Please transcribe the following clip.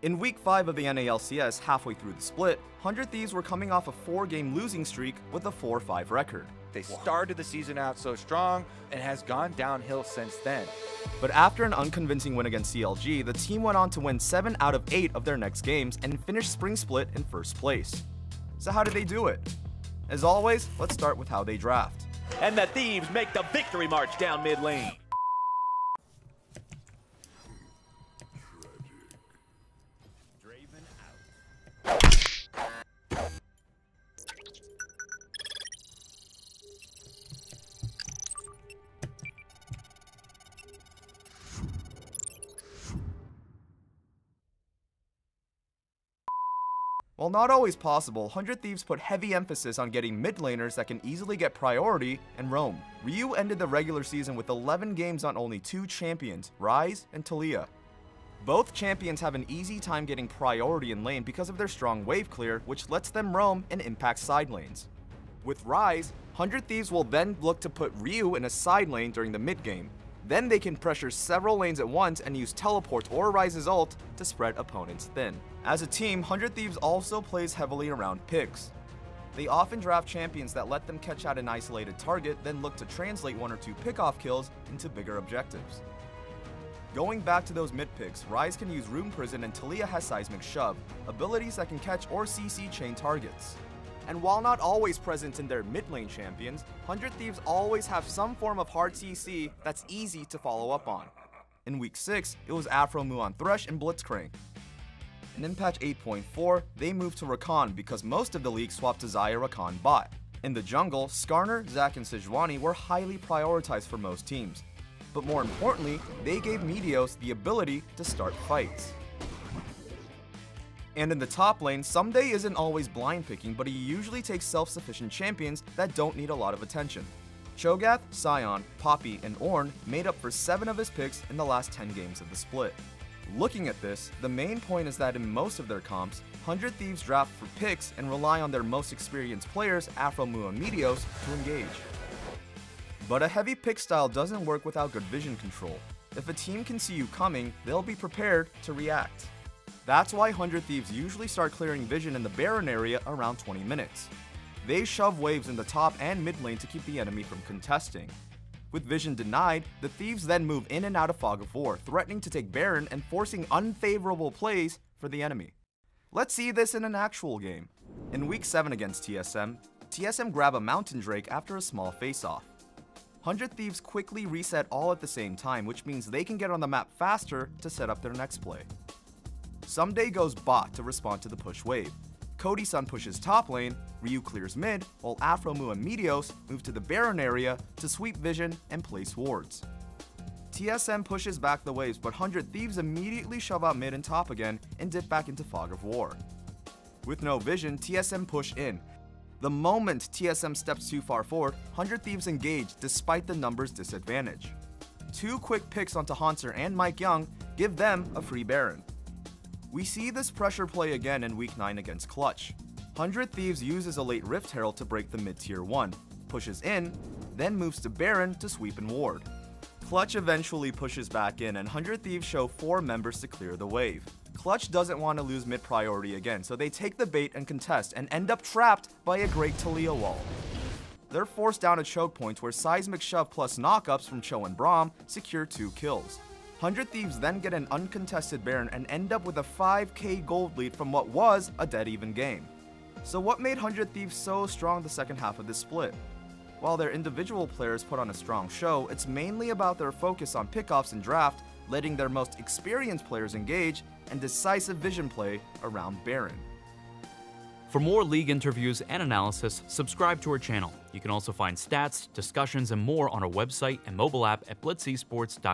In Week 5 of the NALCS, halfway through the split, 100 Thieves were coming off a 4-game losing streak with a 4-5 record. They started the season out so strong and has gone downhill since then. But after an unconvincing win against CLG, the team went on to win 7 out of 8 of their next games and finished Spring Split in first place. So how did they do it? As always, let's start with how they draft. And the Thieves make the victory march down mid lane. While not always possible, 100 Thieves put heavy emphasis on getting mid laners that can easily get priority and roam. Ryu ended the regular season with 11 games on only 2 champions, Ryze and Taliyah. Both champions have an easy time getting priority in lane because of their strong wave clear, which lets them roam and impact side lanes. With Ryze, 100 Thieves will then look to put Ryu in a side lane during the mid game. Then they can pressure several lanes at once and use teleport or Ryze's ult to spread opponents thin. As a team, 100 Thieves also plays heavily around picks. They often draft champions that let them catch out an isolated target, then look to translate 1 or 2 pick-off kills into bigger objectives. Going back to those mid picks, Ryze can use Rune Prison and Taliyah has Seismic Shove, abilities that can catch or CC chain targets. And while not always present in their mid lane champions, 100 Thieves always have some form of hard CC that's easy to follow up on. In Week 6, it was Afro Muon Thresh and Blitzcrank. And in patch 8.4, they moved to Rakan because most of the league swapped to Xayah Rakan bot. In the jungle, Skarner, Zac, and Sejuani were highly prioritized for most teams. But more importantly, they gave Meteos the ability to start fights. And in the top lane, Ssumday isn't always blind picking, but he usually takes self-sufficient champions that don't need a lot of attention. Cho'Gath, Sion, Poppy, and Ornn made up for 7 of his picks in the last 10 games of the split. Looking at this, the main point is that in most of their comps, 100 Thieves draft for picks and rely on their most experienced players, Aphromoo and Meteos, to engage. But a heavy pick style doesn't work without good vision control. If a team can see you coming, they'll be prepared to react. That's why 100 Thieves usually start clearing vision in the Baron area around 20 minutes. They shove waves in the top and mid lane to keep the enemy from contesting. With vision denied, the Thieves then move in and out of Fog of War, threatening to take Baron and forcing unfavorable plays for the enemy. Let's see this in an actual game. In Week 7 against TSM grab a Mountain Drake after a small face-off. 100 Thieves quickly reset all at the same time, which means they can get on the map faster to set up their next play. Ssumday goes bot to respond to the push wave. Cody-san pushes top lane, Ryu clears mid, while Aphromoo and Meteos move to the Baron area to sweep vision and place wards. TSM pushes back the waves, but 100 Thieves immediately shove out mid and top again and dip back into Fog of War. With no vision, TSM push in. The moment TSM steps too far forward, 100 Thieves engage despite the numbers disadvantage. 2 quick picks onto Hauntzer and Mike Young give them a free Baron. We see this pressure play again in Week 9 against Clutch. 100 Thieves uses a late Rift Herald to break the mid-tier 1, pushes in, then moves to Baron to sweep and ward. Clutch eventually pushes back in and 100 Thieves show 4 members to clear the wave. Clutch doesn't want to lose mid-priority again, so they take the bait and contest and end up trapped by a great Taliyah wall. They're forced down a choke point where Seismic Shove plus knockups from Cho and Braum secure 2 kills. 100 Thieves then get an uncontested Baron and end up with a 5k gold lead from what was a dead even game. So what made 100 Thieves so strong the second half of this split? While their individual players put on a strong show, it's mainly about their focus on pickoffs and draft, letting their most experienced players engage, and decisive vision play around Baron. For more league interviews and analysis, subscribe to our channel. You can also find stats, discussions, and more on our website and mobile app at blitzesports.com.